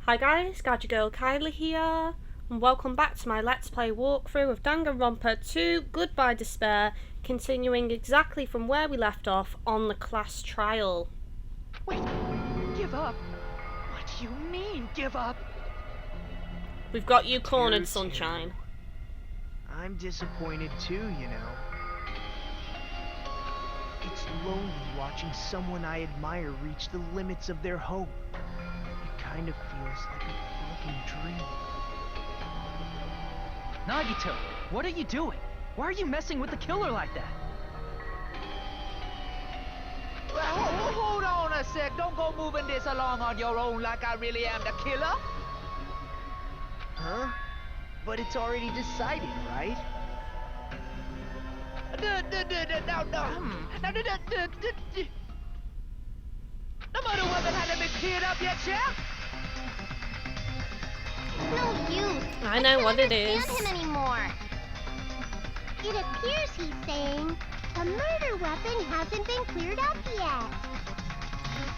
Hi guys, GadgetGirlKylie here, and welcome back to my Let's Play walkthrough of Danganronpa 2 Goodbye Despair, continuing exactly from where we left off on the class trial. Wait, give up? What do you mean, give up? We've got you cornered, sunshine. I'm disappointed too, you know. It's lonely watching someone I admire reach the limits of their hope. It kind of feels like a broken dream. Nagito, what are you doing? Why are you messing with the killer like that? Hold on a sec. Don't go moving this along on your own like I really am the killer. Huh? But it's already decided, right? No. The murder weapon hasn't been cleared up yet, Chef? No use. I know what it can't is. stand him anymore. It appears he's saying the murder weapon hasn't been cleared up yet.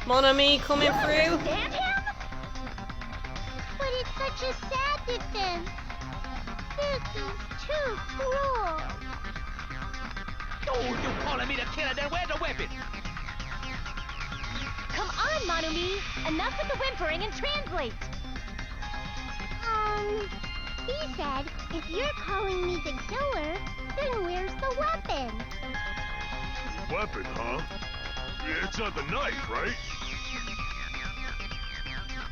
Monomi coming through. Stand him? But it's such a sad defense. This is too cruel. Oh, you calling me the killer? Then where's the weapon? Come on, Monokuma. Enough with the whimpering and translate. He said, if you're calling me the killer, then where's the weapon? Weapon, huh? It's not the knife, right?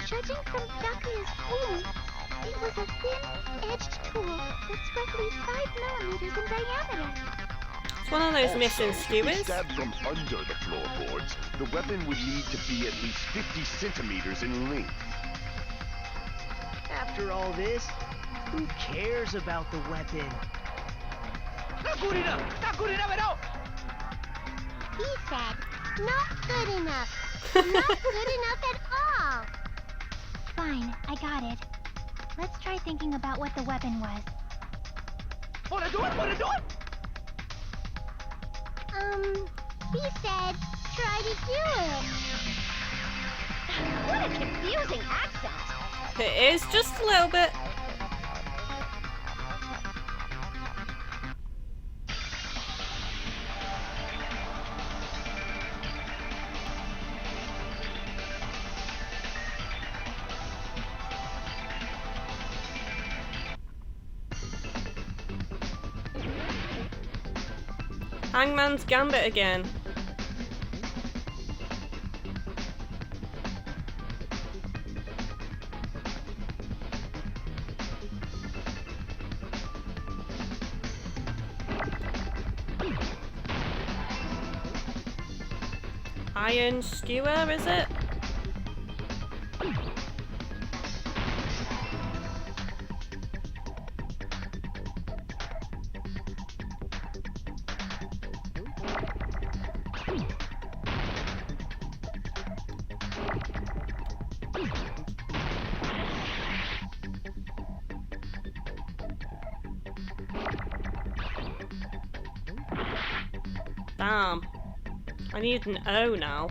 Judging from Gakuen's wound, it was a thin-edged tool that's roughly 5 millimeters in diameter. It's one of those missing If skewers. stabbed from under the floorboards, the weapon would need to be at least 50 centimeters in length. After all this, who cares about the weapon? Not good enough. Not good enough at all. He said, not good enough. Not good enough at all. Fine, I got it. Let's try thinking about what the weapon was. Wanna do it? He said, try to do it. What a confusing accent. It is just a little bit. Hangman's Gambit again. Iron skewer, is it? Damn. I need an O now.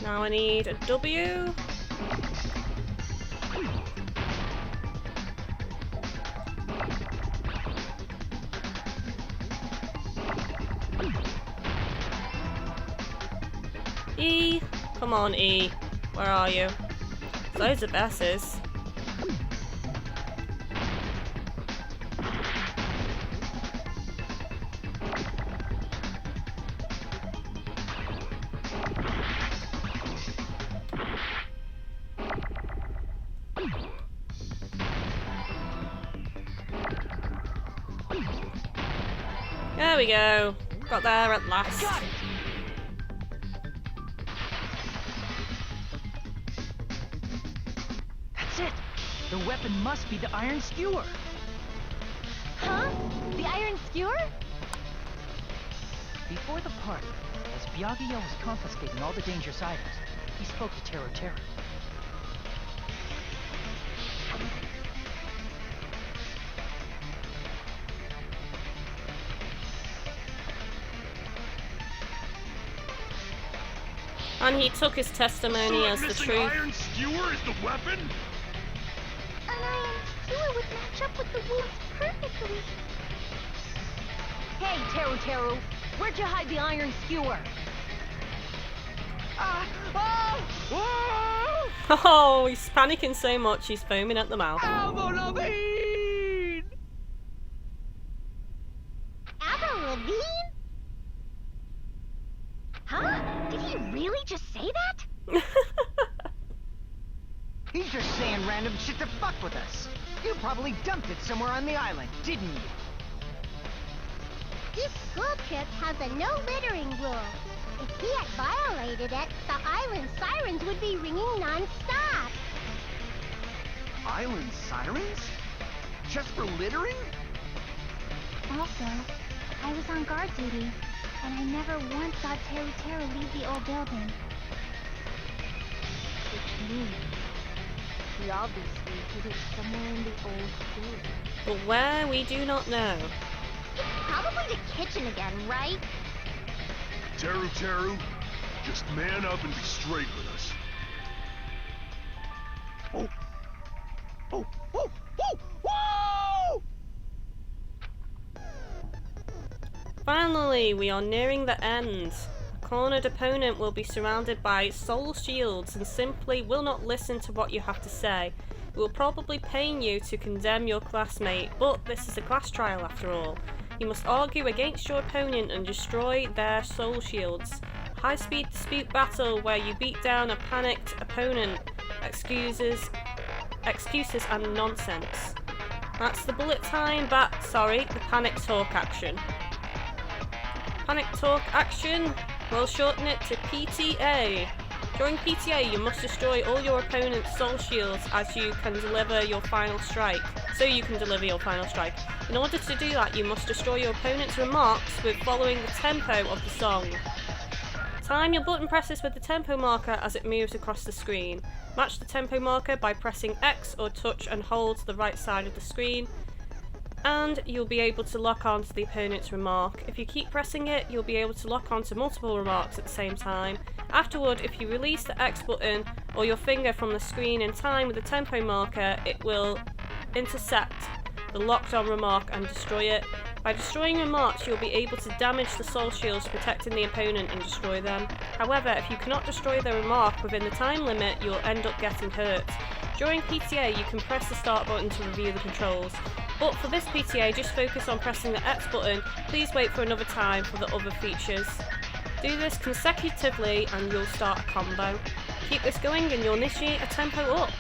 Now I need a W. E. Come on, E. Where are you? Loads of S's. There we go. Got there at last. Got it! That's it! The weapon must be the iron skewer. Huh? The iron skewer? Before the party, as Byakuya was confiscating all the dangerous items, he spoke to Teru Teru. And he took his testimony as the truth. Iron skewer is the weapon? An iron skewer would match up with the wolves perfectly. Hey, Teru Teru, where'd you hide the iron skewer? Oh, he's panicking so much he's foaming at the mouth. Avril Lavigne! Avril Lavigne? Huh? Did he really just say that? He's just saying random shit to fuck with us. You probably dumped it somewhere on the island, didn't you? This school trip has a no littering rule. If he had violated it, the island sirens would be ringing non-stop. Island sirens? Just for littering? Also, I was on guard duty, and I never once saw Teru Teru leave the old building. Which means he obviously hid it somewhere in the old school. But where, we do not know. It's probably the kitchen again, right? Teru Teru, just man up and be straight with us. Oh! Oh! Oh! Oh! Whoa! Finally, we are nearing the end. A cornered opponent will be surrounded by soul shields and simply will not listen to what you have to say. It will probably pain you to condemn your classmate, but this is a class trial after all. You must argue against your opponent and destroy their soul shields. High-speed dispute battle where you beat down a panicked opponent. Excuses and nonsense. That's the bullet time the panic talk action. Panic talk action, we'll shorten it to PTA. During PTA, you must destroy all your opponent's soul shields so you can deliver your final strike. In order to do that, you must destroy your opponent's remarks with following the tempo of the song. Time your button presses with the tempo marker as it moves across the screen. Match the tempo marker by pressing X or touch and hold the right side of the screen, and you'll be able to lock on to the opponent's remark. If you keep pressing it, you'll be able to lock on to multiple remarks at the same time. Afterward, if you release the X button or your finger from the screen in time with the tempo marker, it will intercept the locked on remark and destroy it. By destroying remarks, you'll be able to damage the soul shields protecting the opponent and destroy them. However, if you cannot destroy the remark within the time limit, you'll end up getting hurt. During PTA, you can press the start button to review the controls. But for this PTA, just focus on pressing the X button. Please wait for another time for the other features. Do this consecutively and you'll start a combo. Keep this going and you'll initiate a tempo up.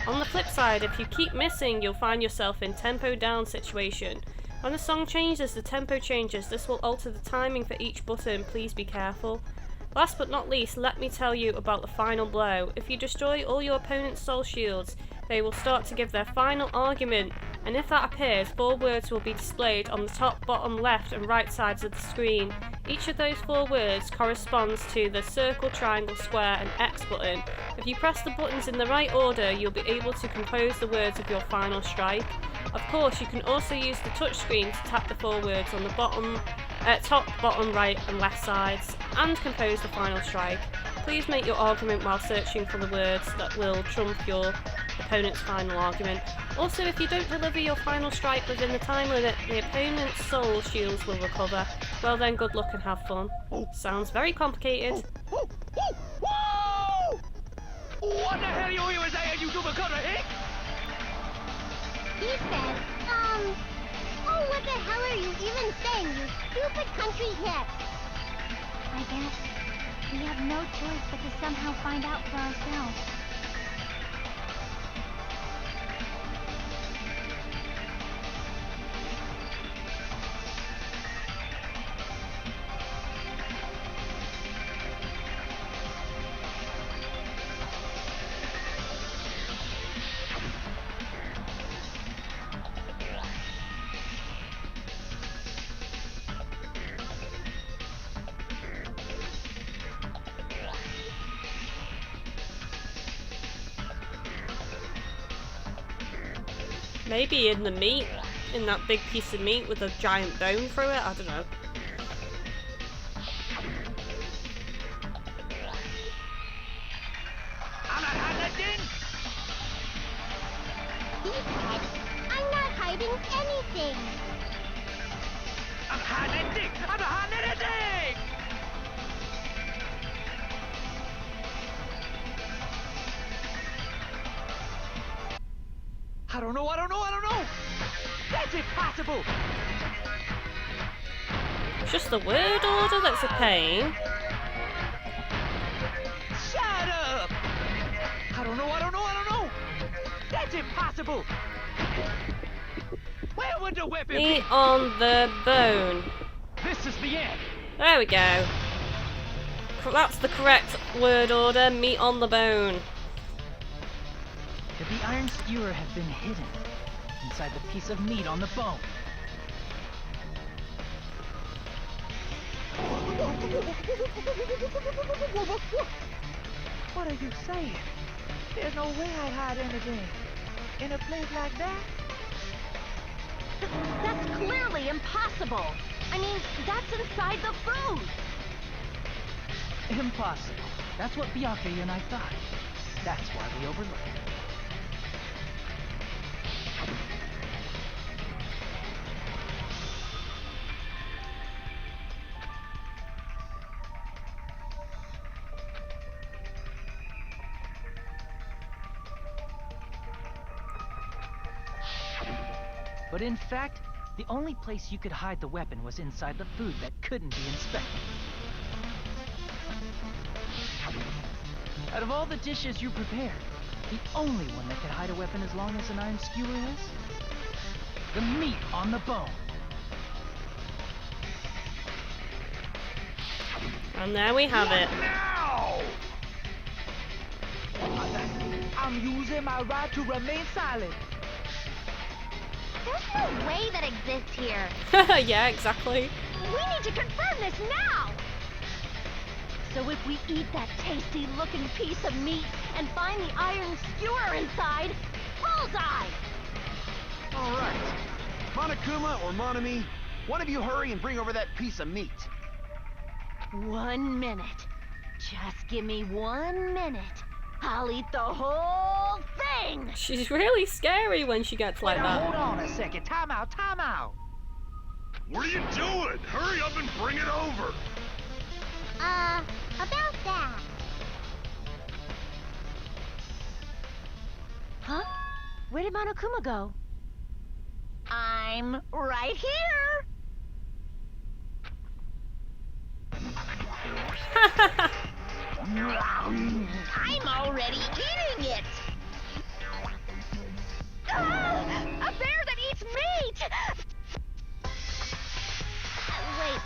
On the flip side, if you keep missing, you'll find yourself in tempo down situation. When the song changes, the tempo changes. This will alter the timing for each button. Please be careful. Last but not least, let me tell you about the final blow. If you destroy all your opponent's soul shields, they will start to give their final argument, and if that appears, 4 words will be displayed on the top, bottom, left and right sides of the screen. Each of those 4 words corresponds to the circle, triangle, square and X button. If you press the buttons in the right order, you'll be able to compose the words of your final strike. Of course, you can also use the touch screen to tap the 4 words on the top, bottom, right and left sides and compose the final strike. Please make your argument while searching for the words that will trump your opponent's final argument. Also, if you don't deliver your final strike within the time limit, the opponent's soul shields will recover. Well then, good luck and have fun. Sounds very complicated. What the hell you even saying, you stupid cutter hick? He said, oh, what the hell are you even saying, you stupid country hick? I guess we have no choice but to somehow find out for ourselves. Maybe in the meat, in that big piece of meat with a giant bone through it. I don't know. He said, I'm not hiding anything. I'm hiding anything. I'm not hiding anything. I don't know. That's impossible. It's just the word order that's a pain. Shut up. I don't know. That's impossible. Where would the weapon be? Meat on the bone. This is the end. There we go. That's the correct word order. Meat on the bone. Could the iron skewer have been hidden inside the piece of meat on the bone? What are you saying? There's no way I'd hide anything in a place like that. That's clearly impossible. I mean, that's inside the food. Impossible. That's what Byakuya and I thought. That's why we overlooked it. But in fact, the only place you could hide the weapon was inside the food that couldn't be inspected. Out of all the dishes you prepared, the only one that could hide a weapon as long as an iron skewer is the meat on the bone. And there we have it. Now! I'm using my right to remain silent. There's no way that exists here. Yeah, exactly. We need to confirm this now. So if we eat that tasty-looking piece of meat and find the iron skewer inside, bullseye! All right. Monokuma or Monami, one of you hurry and bring over that piece of meat. 1 minute. Just give me 1 minute. I'll eat the whole thing! She's really scary when she gets like Now, that. hold on a second. Time out. What are you doing? Hurry up and bring it over. About that. Huh? Where did Monokuma go? I'm right here! I'm already eating it! A bear that eats meat! Wait,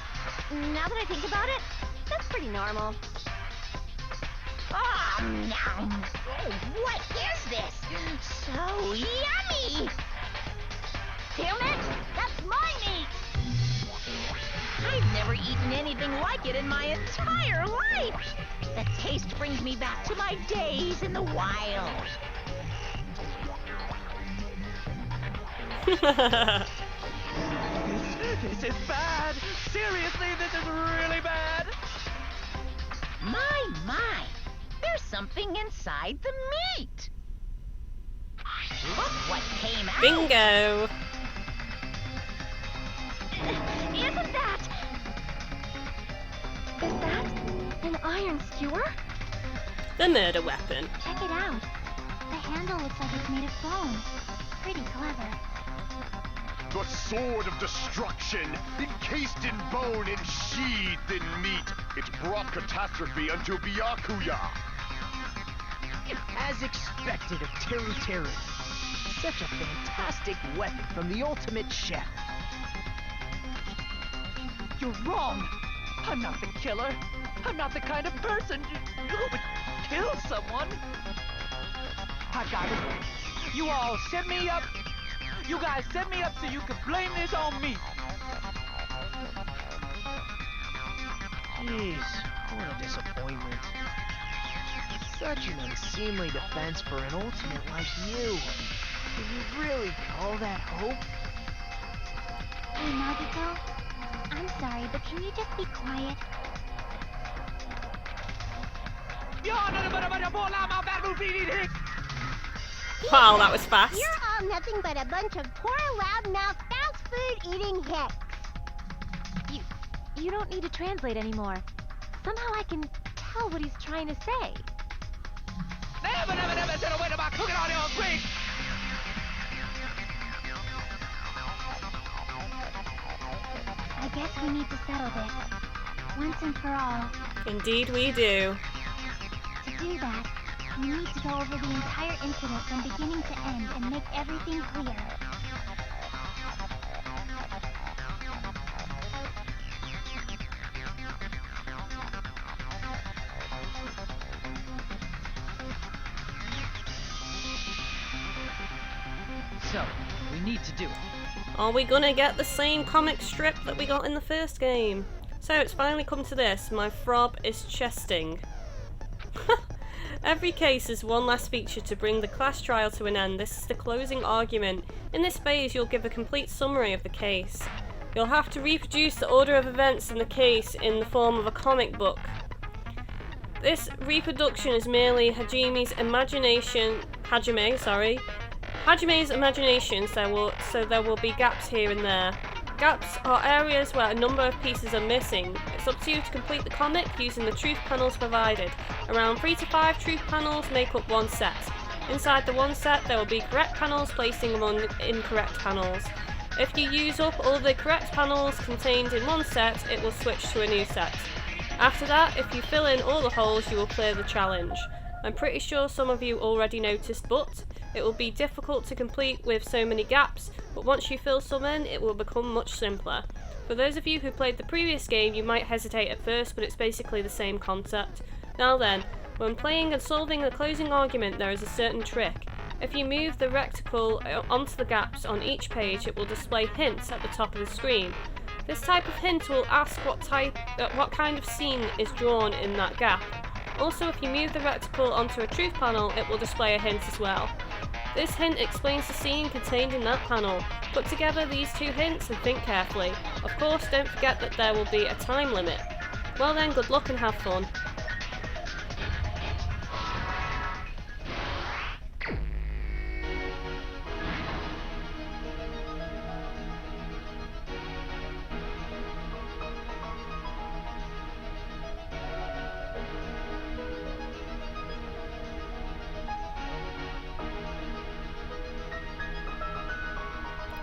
now that I think about it, that's pretty normal. What is this? So yummy! Damn it! That's my meat! I've never eaten anything like it in my entire life! The taste brings me back to my days in the wild. This is bad. Seriously, this is really bad. My, there's something inside the meat. Look what came out. Bingo! Isn't that... Is that an iron skewer? The murder weapon. Check it out. The handle looks like it's made of bone. Pretty clever. The sword of destruction, encased in bone and sheathed in meat. It's brought catastrophe unto Byakuya. As expected of Teru. Such a fantastic weapon from the ultimate chef. You're wrong. I'm not the killer. I'm not the kind of person who would kill someone. I got it. You all set me up. You guys set me up so you could blame this on me. Jeez, what a disappointment. Such an unseemly defense for an ultimate like you. Can you really call that hope? Hey, Nagito. I'm sorry, but can you just be quiet? Wow, that was fast. You're all nothing but a bunch of poor, loud-mouthed, fast-food-eating hicks. You don't need to translate anymore. Somehow I can tell what he's trying to say. I guess we need to settle this. Once and for all. Indeed we do. To do that, we need to go over the entire incident from beginning to end and make everything clear. So, we need to do it. Are we gonna get the same comic strip that we got in the first game? So it's finally come to this. My throb is chesting. Every case is one last feature to bring the class trial to an end. This is the closing argument. In this phase, you'll give a complete summary of the case. You'll have to reproduce the order of events in the case in the form of a comic book. This reproduction is merely Hajime's imagination, so there will be gaps here and there. Gaps are areas where a number of pieces are missing. It's up to you to complete the comic using the truth panels provided. Around 3 to 5 truth panels make up one set. Inside the one set there will be correct panels placing among incorrect panels. If you use up all the correct panels contained in one set, it will switch to a new set. After that, if you fill in all the holes, you will clear the challenge. I'm pretty sure some of you already noticed, but it will be difficult to complete with so many gaps, but once you fill some in, it will become much simpler. For those of you who played the previous game, you might hesitate at first, but it's basically the same concept. Now then, when playing and solving a closing argument, there is a certain trick. If you move the reticle onto the gaps on each page, it will display hints at the top of the screen. This type of hint will ask what kind of scene is drawn in that gap. Also, if you move the reticle onto a truth panel, it will display a hint as well. This hint explains the scene contained in that panel. Put together these two hints and think carefully. Of course, don't forget that there will be a time limit. Well then, good luck and have fun.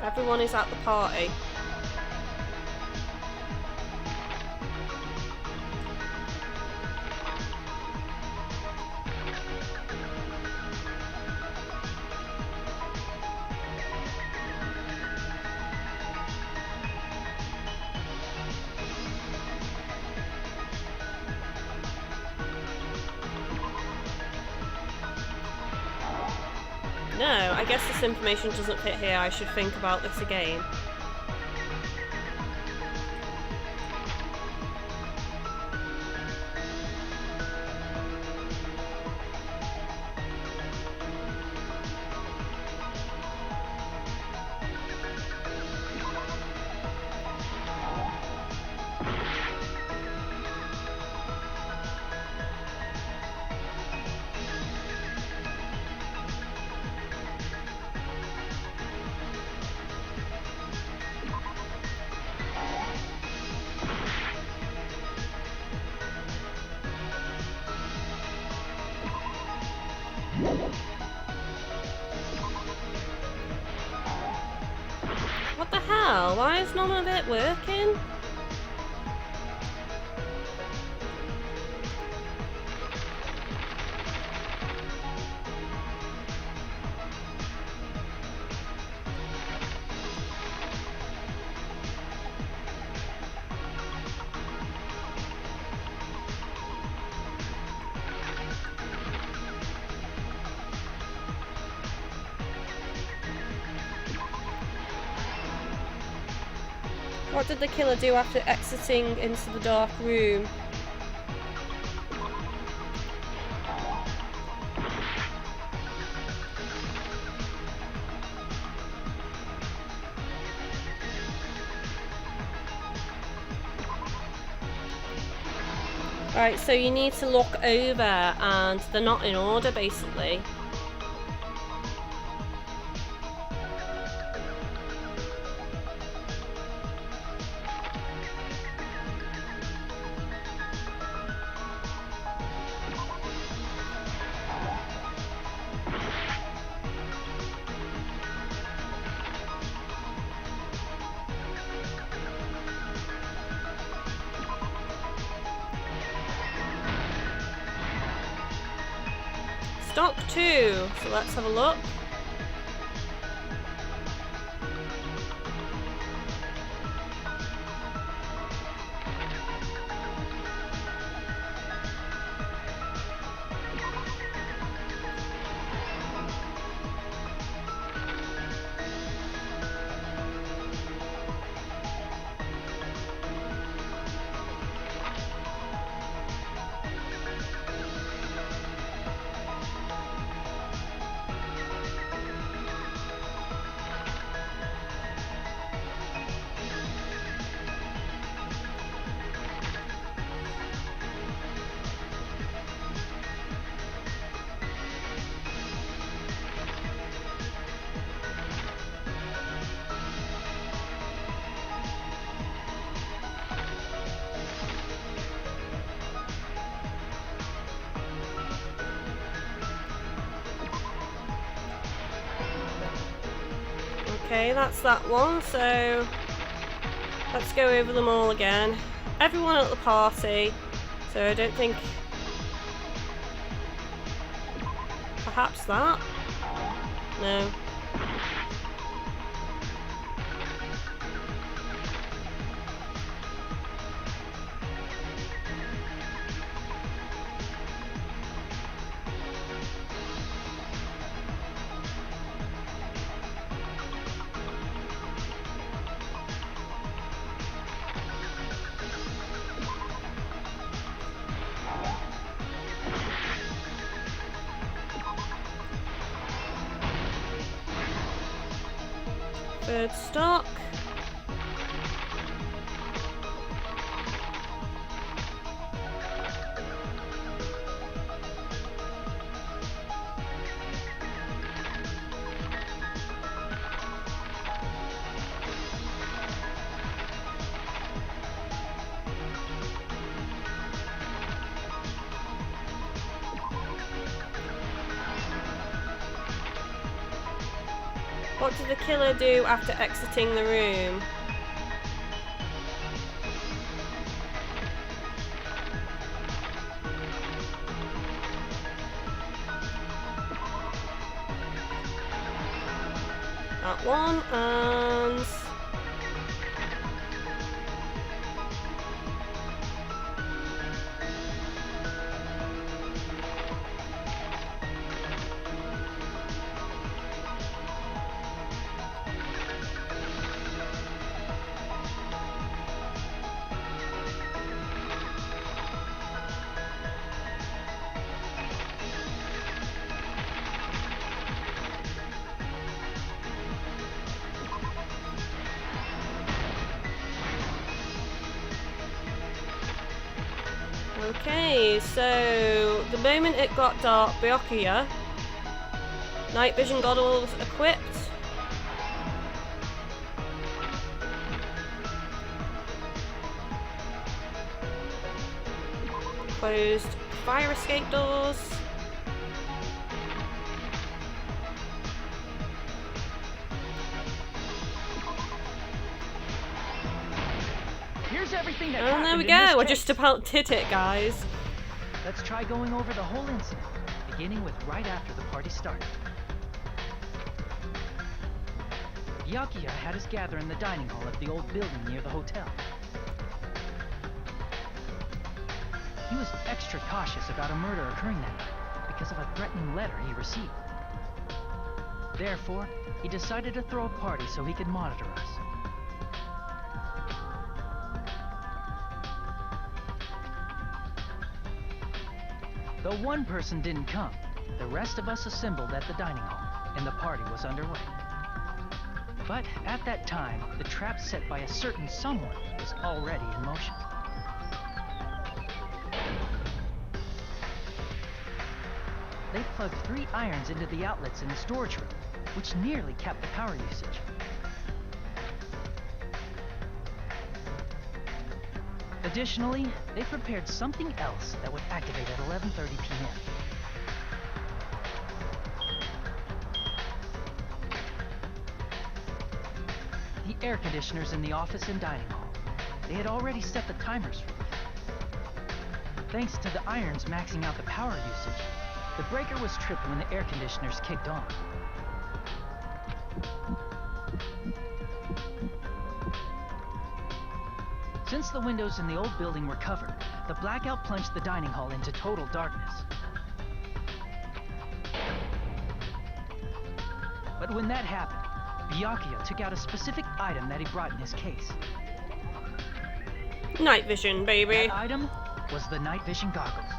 Everyone is at the party. No, I guess this information doesn't fit here. I should think about this again. What the hell? Why is none of it working? What did the killer do after exiting into the dark room? Right, so you need to look over and they're not in order basically. Stock 2, so let's have a look. Okay, that's that one, so let's go over them all again. Everyone at the party, so I don't think... Perhaps that? No. Third stock. What did the killer do after exiting the room? That one, and... Okay, so the moment it got dark, Byakuya, night vision goggles equipped. Closed fire escape doors. Here's everything that And there we happened in this go, I case. just about did it, guys. Let's try going over the whole incident, beginning with right after the party started. Byakuya had us gather in the dining hall of the old building near the hotel. He was extra cautious about a murder occurring that night because of a threatening letter he received. Therefore, he decided to throw a party so he could monitor us. Though one person didn't come, the rest of us assembled at the dining hall, and the party was underway. But at that time, the trap set by a certain someone was already in motion. they plugged 3 irons into the outlets in the storage room, which nearly capped the power usage. Additionally, they prepared something else that would activate at 11:30 p.m. The air conditioners in the office and dining hall. They had already set the timers for these. Thanks to the irons maxing out the power usage, the breaker was tripped when the air conditioners kicked on. Since the windows in the old building were covered, the blackout plunged the dining hall into total darkness. But when that happened, Byakuya took out a specific item that he brought in his case. Night vision, baby. That item was the night vision goggles.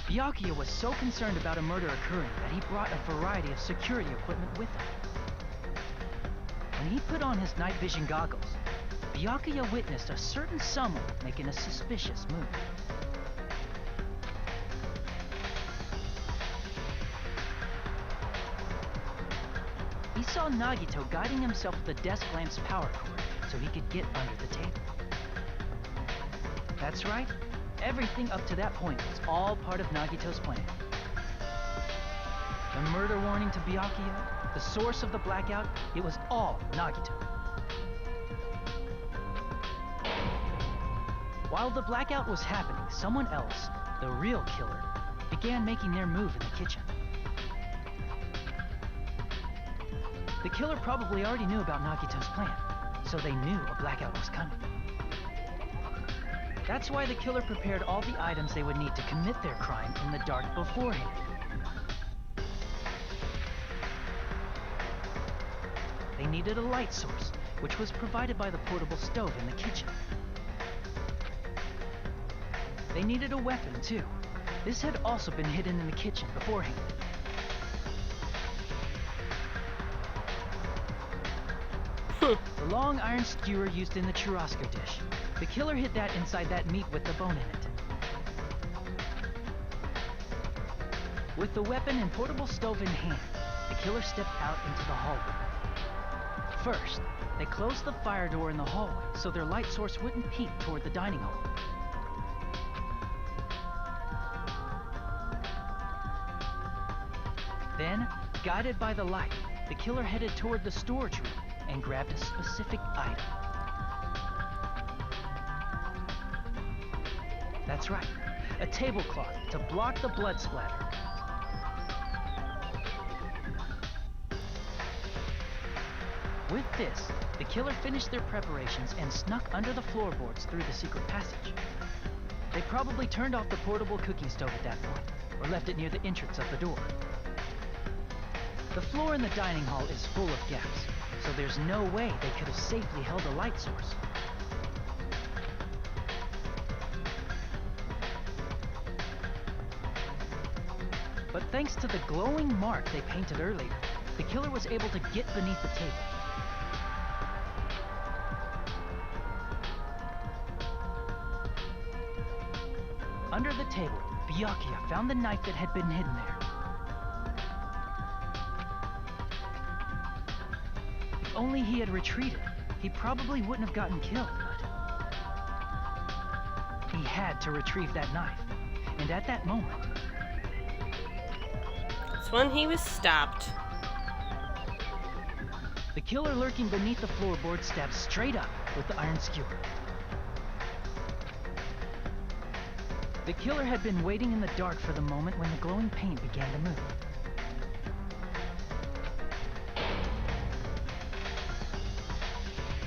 Byakuya was so concerned about a murder occurring that he brought a variety of security equipment with him. When he put on his night vision goggles, Byakuya witnessed a certain someone making a suspicious move. He saw Nagito guiding himself with the desk lamp's power cord so he could get under the table. That's right, everything up to that point was all part of Nagito's plan. The murder warning to Byakuya, the source of the blackout, it was all Nagito. While the blackout was happening, someone else, the real killer, began making their move in the kitchen. The killer probably already knew about Nagito's plan, so they knew a blackout was coming. That's why the killer prepared all the items they would need to commit their crime in the dark beforehand. They needed a light source, which was provided by the portable stove in the kitchen. They needed a weapon, too. This had also been hidden in the kitchen beforehand. The long iron skewer used in the churrasco dish. The killer hid that inside that meat with the bone in it. With the weapon and portable stove in hand, the killer stepped out into the hallway. First, they closed the fire door in the hallway so their light source wouldn't peek toward the dining hall. Then, guided by the light, the killer headed toward the storage room and grabbed a specific item. That's right, a tablecloth to block the blood splatter. With this, the killer finished their preparations and snuck under the floorboards through the secret passage. They probably turned off the portable cooking stove at that point, or left it near the entrance of the door. The floor in the dining hall is full of gaps, so there's no way they could have safely held a light source. But thanks to the glowing mark they painted earlier, the killer was able to get beneath the table. Under the table, Byakuya found the knife that had been hidden there. If only he had retreated, he probably wouldn't have gotten killed, but he had to retrieve that knife, and at that moment, That's when he was stabbed. the killer lurking beneath the floorboard stabbed straight up with the iron skewer. The killer had been waiting in the dark for the moment when the glowing paint began to move.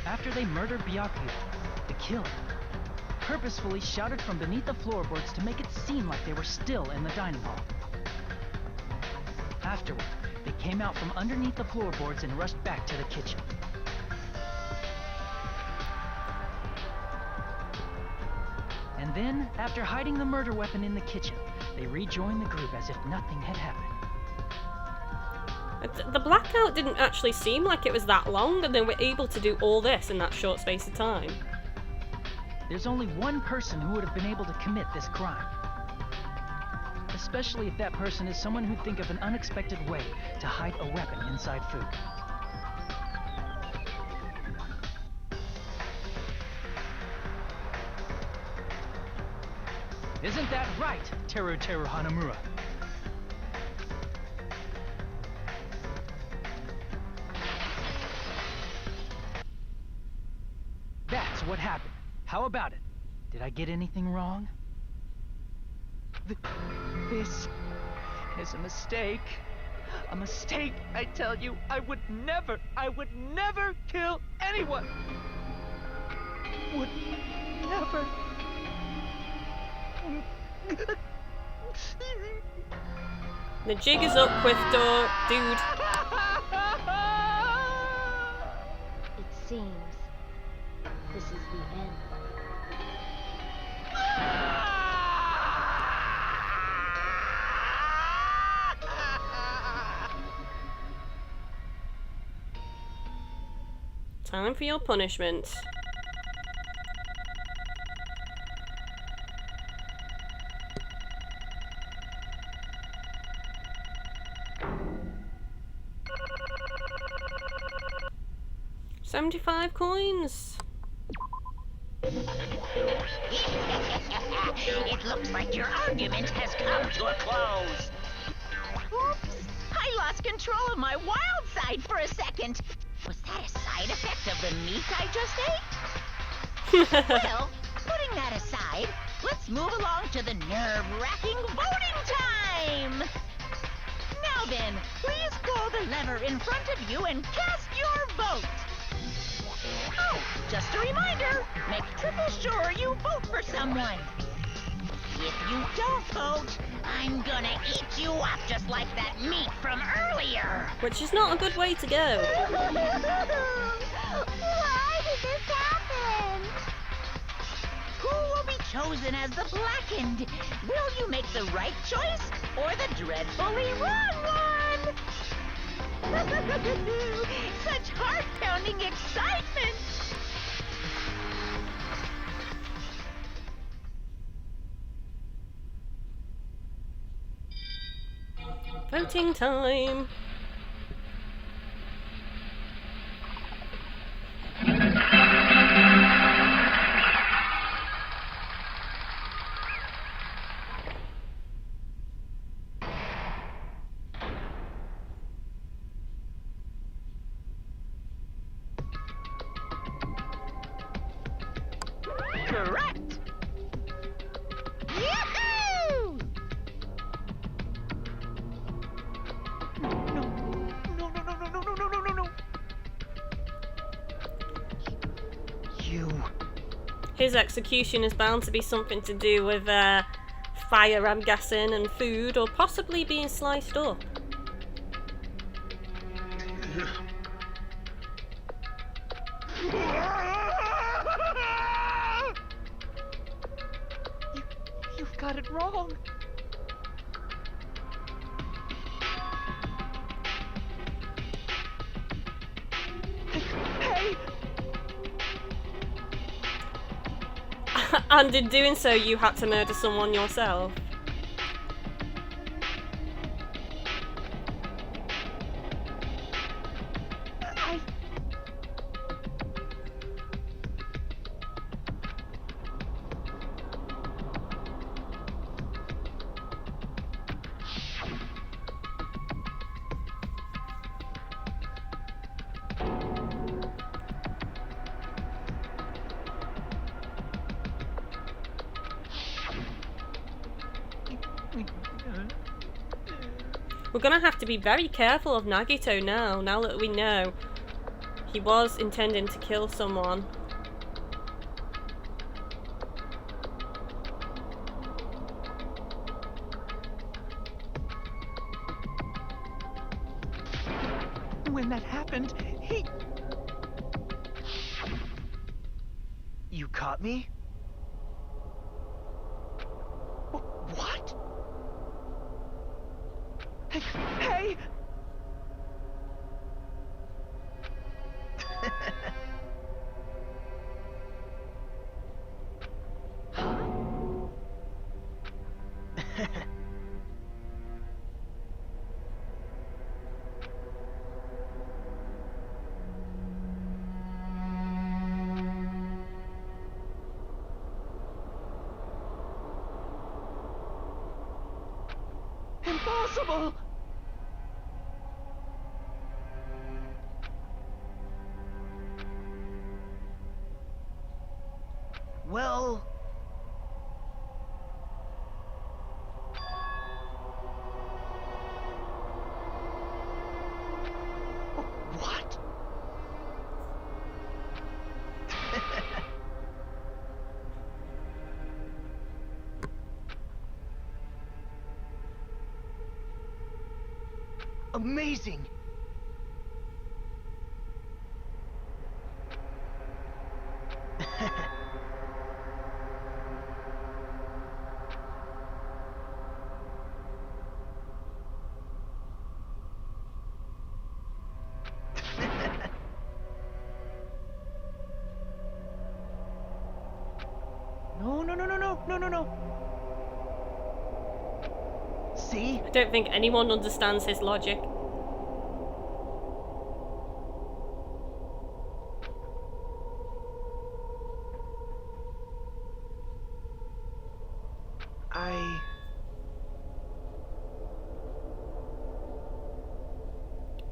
After they murdered Byakuya, the killer purposefully shouted from beneath the floorboards to make it seem like they were still in the dining hall. Afterward, they came out from underneath the floorboards and rushed back to the kitchen. And then, after hiding the murder weapon in the kitchen, they rejoined the group as if nothing had happened. The blackout didn't actually seem like it was that long, and they were able to do all this in that short space of time. There's only one person who would have been able to commit this crime. especially if that person is someone who'd think of an unexpected way to hide a weapon inside food. Isn't that right, Teru Hanamura? That's what happened. How about it? Did I get anything wrong? This is a mistake. A mistake, I tell you. I would never kill anyone. Would never. The jig is up, Quifto, dude. It seems this is the end. Time for your punishment. $75 coins. It looks like your argument has come to a close. Oops! I lost control of my wild side for a second. Was that a side effect of the meat I just ate? Well, putting that aside, let's move along to the nerve-wracking voting time! Now then, please pull the lever in front of you and cast your vote! Oh, just a reminder, make triple sure you vote for someone. If you don't vote, I'm gonna eat you up just like that meat from earlier. Which is not a good way to go. Why did this happen? Who will be chosen as the blackened? Will you make the right choice or the dreadfully wrong one? Such heart-pounding excitement! Voting time. Correct! Yahoo! No. You. His execution is bound to be something to do with fire, I'm guessing, and food, or possibly being sliced up. You've got it wrong. Hey! And in doing so, you had to murder someone yourself. We're gonna have to be very careful of Nagito now that we know he was intending to kill someone. When that happened, he... You caught me? What? Hey! impossible! Well... What? Amazing! No. See? I don't think anyone understands his logic.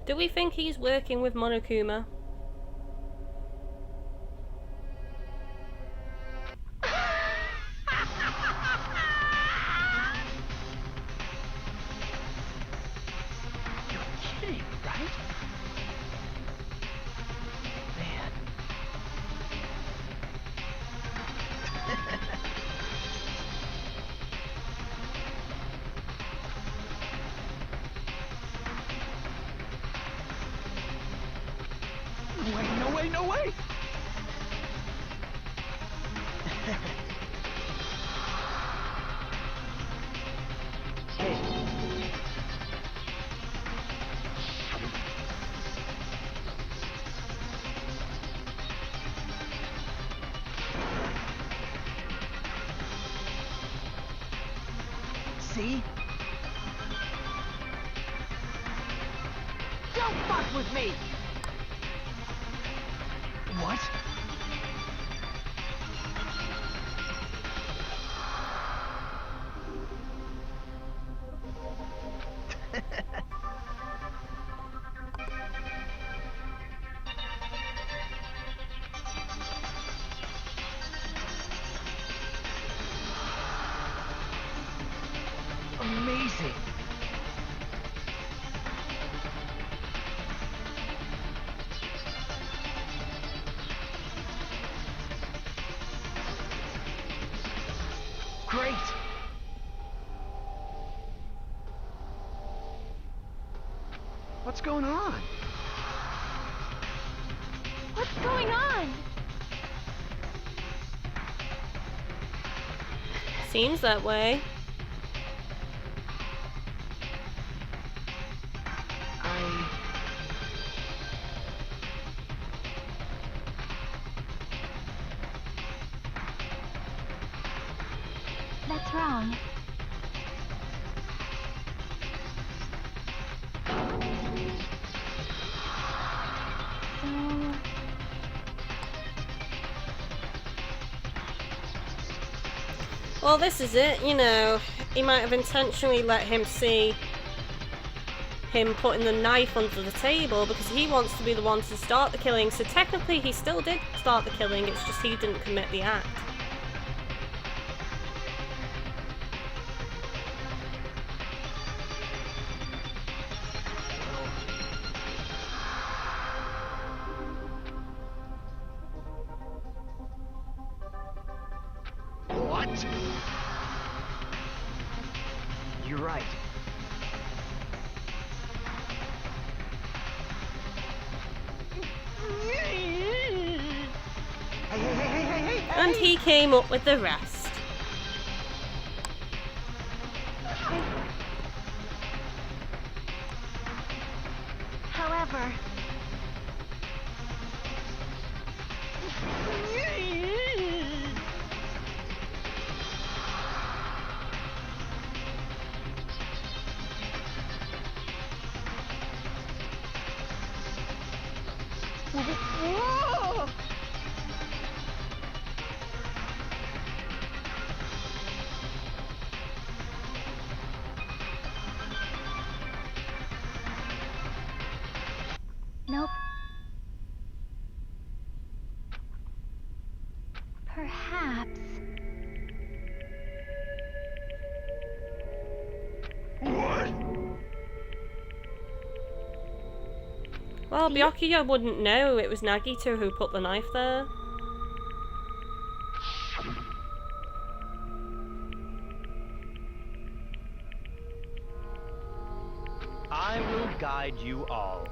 Do we think he's working with Monokuma? No way! See? Don't fuck with me! What? Amazing! Great! What's going on? What's going on? Seems that way. That's wrong. Well, this is it, you know. He might have intentionally let him see him putting the knife under the table because he wants to be the one to start the killing. So technically he still did start the killing, it's just he didn't commit the act. What? You're right. Hey. And he came up with the rest. However, Perhaps. What? Well, Byakuya wouldn't know it was Nagito who put the knife there. I will guide you all.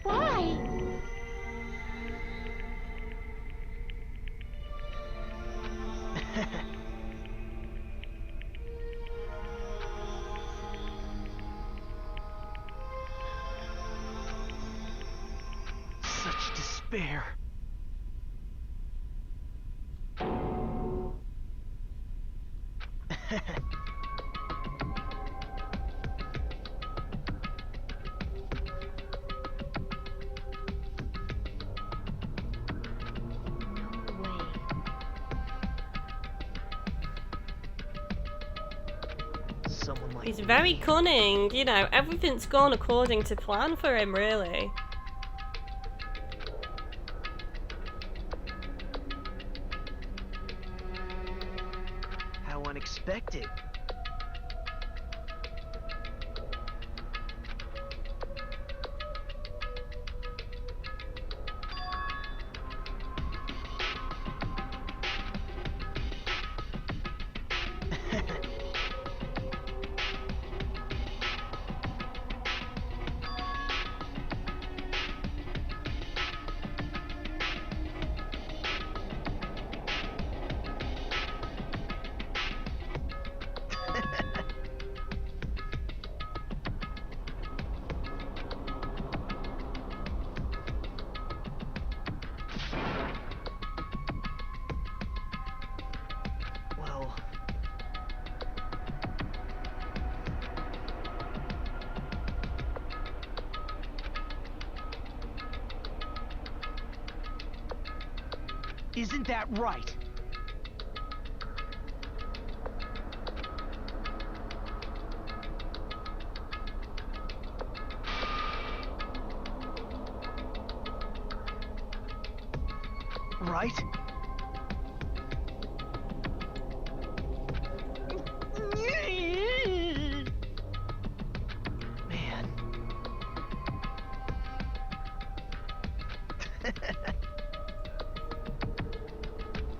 Why? Such despair. Someone like He's very cunning, you know, everything's gone according to plan for him, really. How unexpected. Well, isn't that right? Right? Man.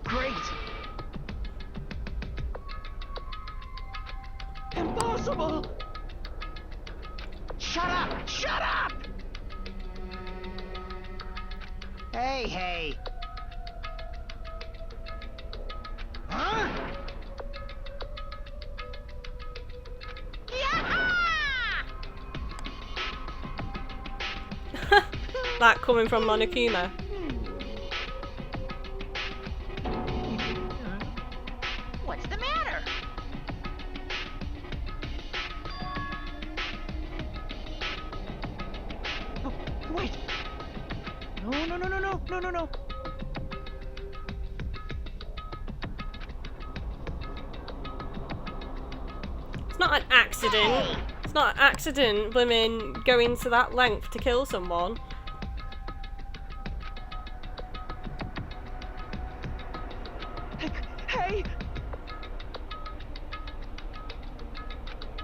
Great. Impossible. Shut up! Shut up! Hey, hey. Huh? That coming from Monokuma. What's the matter? Oh, wait. No. It's not an accident. It's not an accident, women going to that length to kill someone. Hey!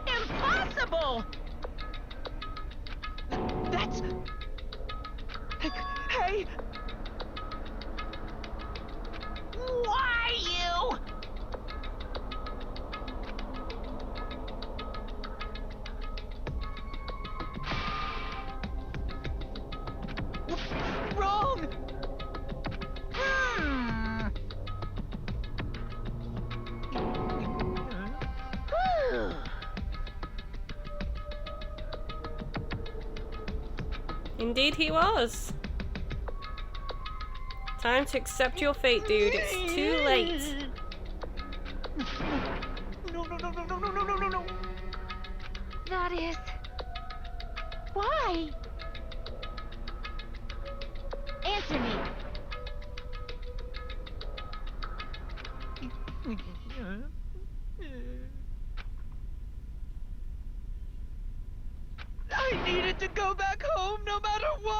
Impossible! That's... Hey! Why you? Wrong! Whew. Indeed he was. Time to accept your fate, dude. It's too late. No. That is... Why? after me. I needed to go back home no matter what!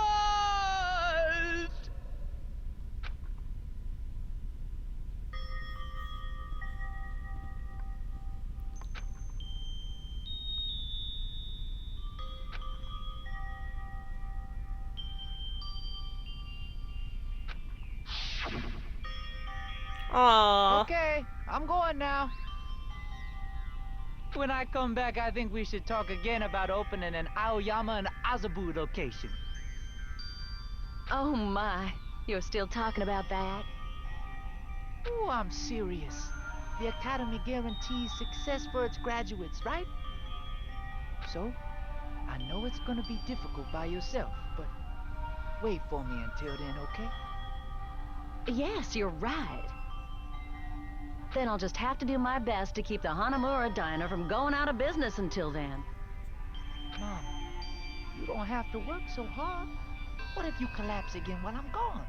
Aww. Okay, I'm going now. When I come back, I think we should talk again about opening an Aoyama and Azabu location. Oh my, you're still talking about that? Oh, I'm serious. The Academy guarantees success for its graduates, right? So, I know it's gonna be difficult by yourself, but wait for me until then, okay? Yes, you're right. Then I'll just have to do my best to keep the Hanamura Diner from going out of business until then. Mom, you don't have to work so hard. What if you collapse again while I'm gone?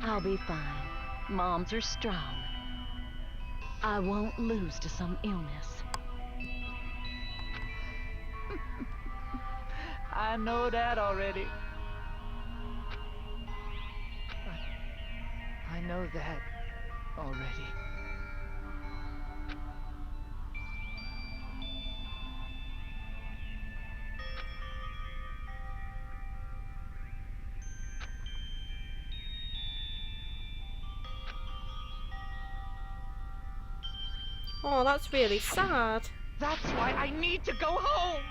I'll be fine. Moms are strong. I won't lose to some illness. I know that already. I know that already. Oh, that's really sad. That's why I need to go home!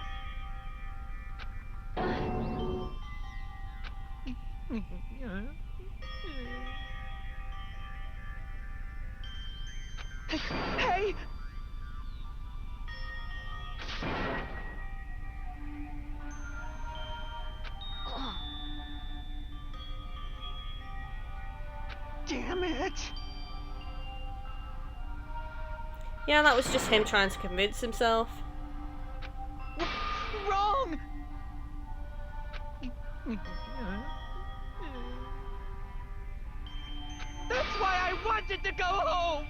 Hey! Damn it! Yeah, that was just him trying to convince himself. Wrong! That's why I wanted to go home!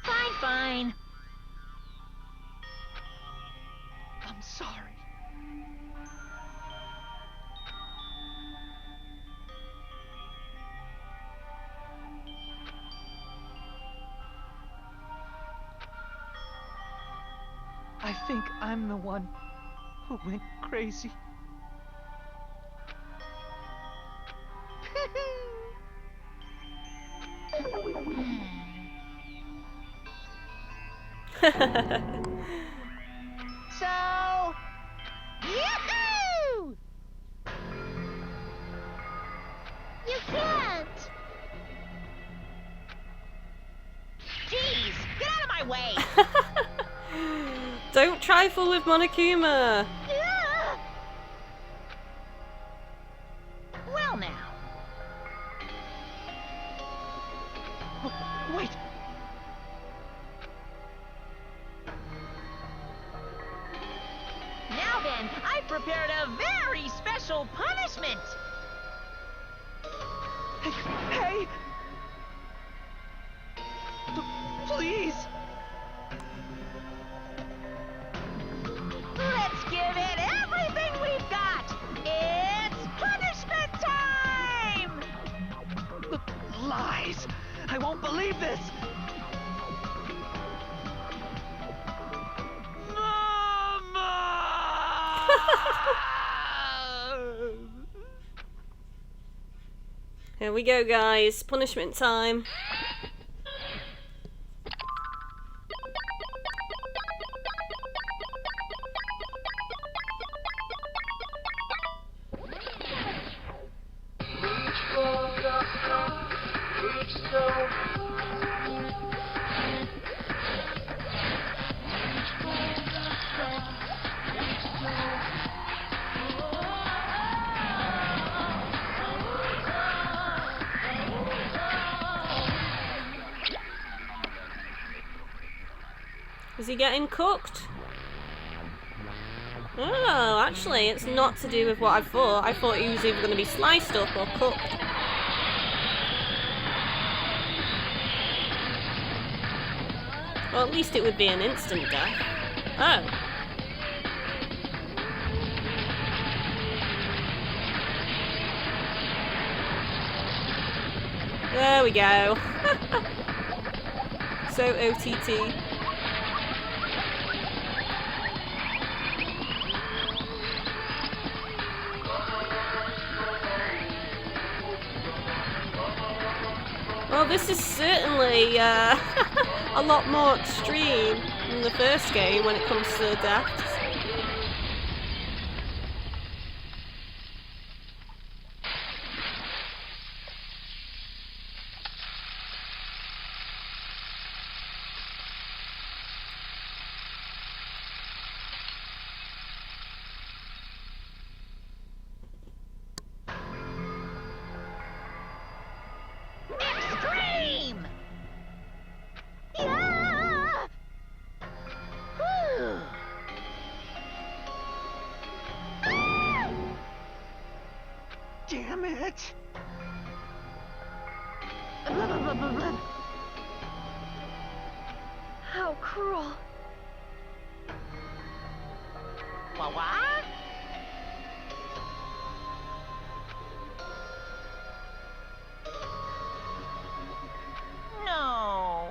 Fine, fine. I'm sorry. I think I'm the one who went crazy. So, yahoo! You can't! Jeez, get out of my way! Don't trifle with Monokuma. Ah! Well now. Wait! Now then, I've prepared a very special punishment! Hey! Please! Let's give it everything we've got! It's punishment time! Lies! I won't believe this! No! Here we go, guys. Punishment time. Is he getting cooked? Oh, actually, it's not to do with what I thought. I thought he was either going to be sliced up or cooked. Well, at least it would be an instant death. Oh. There we go. So OTT. Well, this is certainly a lot more extreme than the first game when it comes to the deaths. Extreme! Yeah! Whew. Damn it! How cruel. What? No.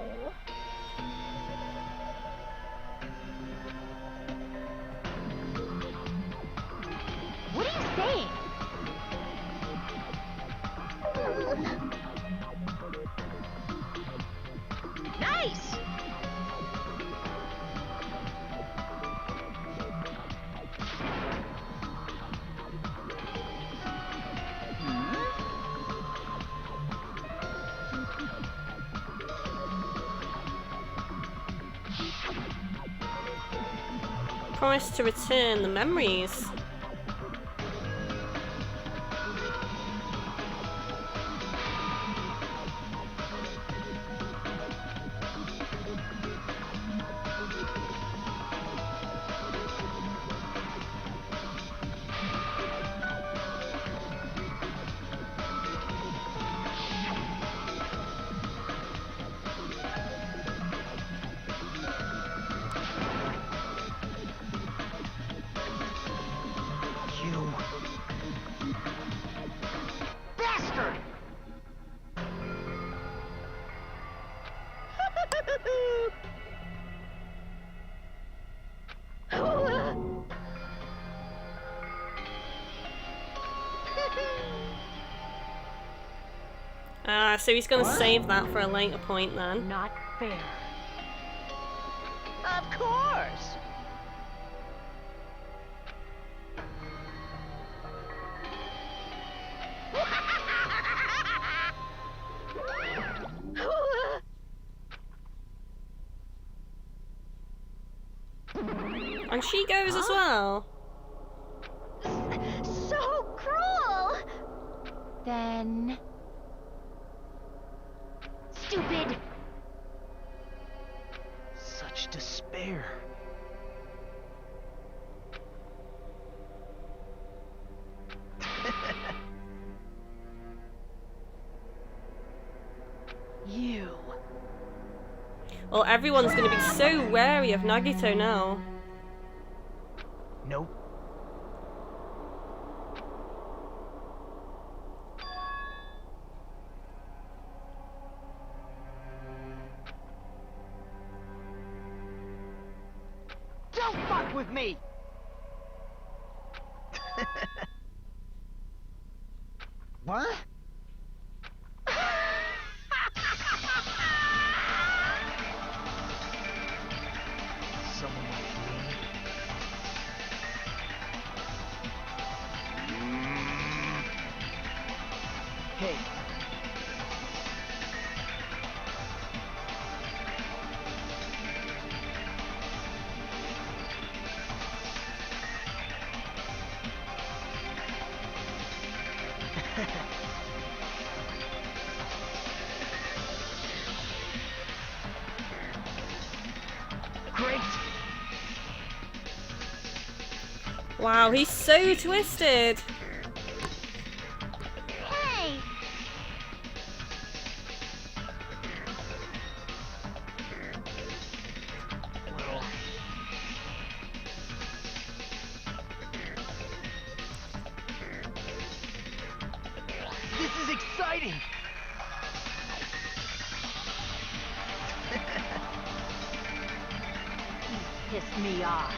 What are you saying? Nice. Promise to return the memories. Bastard! So he's gonna save that for a later point then. Not fair. Of course. And she goes as well. So cruel! Then... Stupid! Such despair. You. Well, everyone's gonna be so wary of Nagito now. Nope. Don't fuck with me! What? Someone like me? Hey. Great! Wow, he's so twisted. Hey! Well, this is exciting! Piss me off.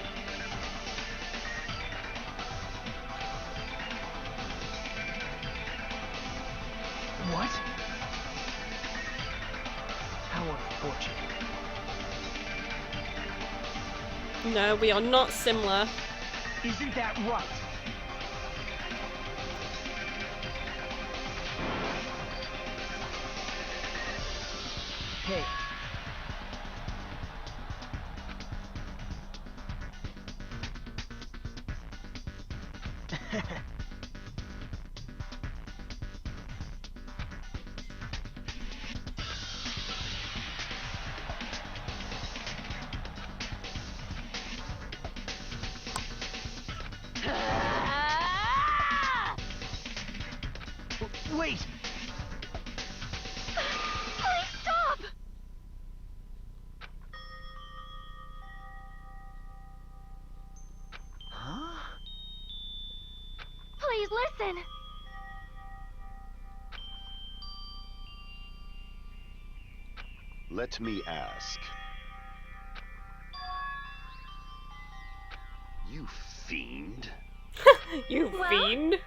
What? How unfortunate. No, we are not similar. Isn't that right? Hey. Wait! Please stop! Huh? Please listen. Let me ask. You fiend. You Well? fiend.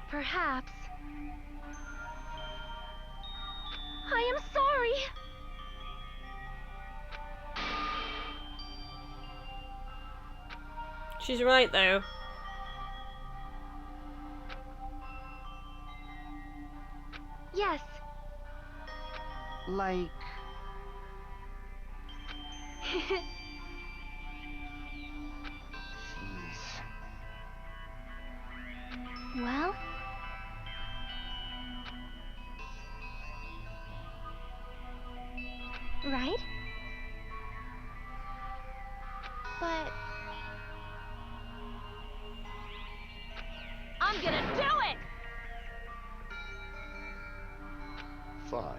Perhaps. I am sorry. She's right though. Yes. Like... Jeez. Well, right? But I'm gonna do it! Fine.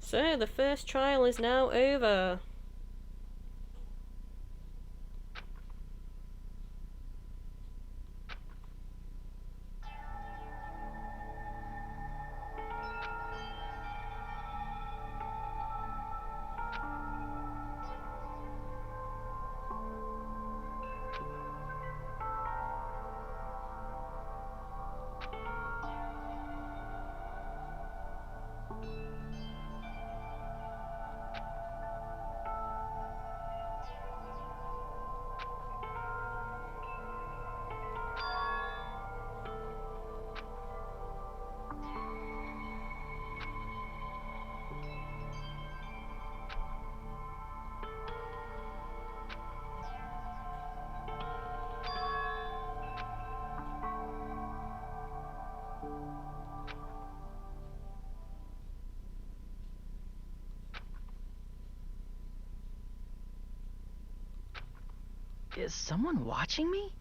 So the first trial is now over. Is someone watching me?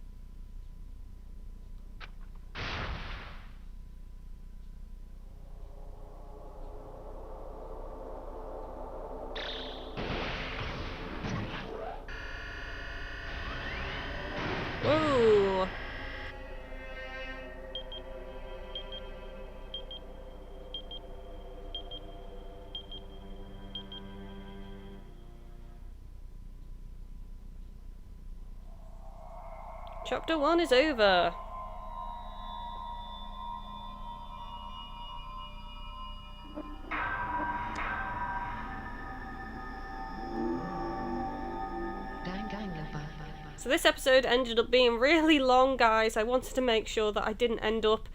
Whoa. Chapter 1 is over. So this episode ended up being really long, guys. I wanted to make sure that I didn't end up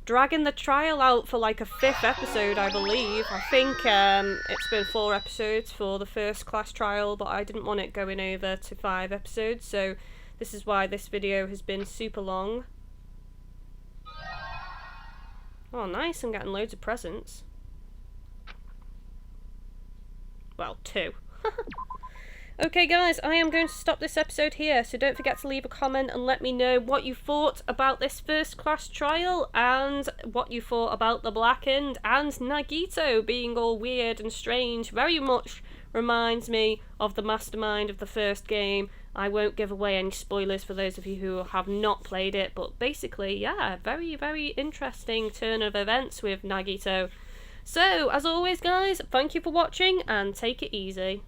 dragging the trial out for like a 5th episode, I believe. I think it's been 4 episodes for the first class trial, but I didn't want it going over to 5 episodes, so this is why this video has been super long. Oh, nice, I'm getting loads of presents. Well, 2. Okay guys, I am going to stop this episode here, so don't forget to leave a comment and let me know what you thought about this first class trial and what you thought about the blackened and Nagito being all weird and strange. Very much reminds me of the mastermind of the first game. I won't give away any spoilers for those of you who have not played it, but basically, yeah, very, very interesting turn of events with Nagito. So, as always guys, thank you for watching and take it easy.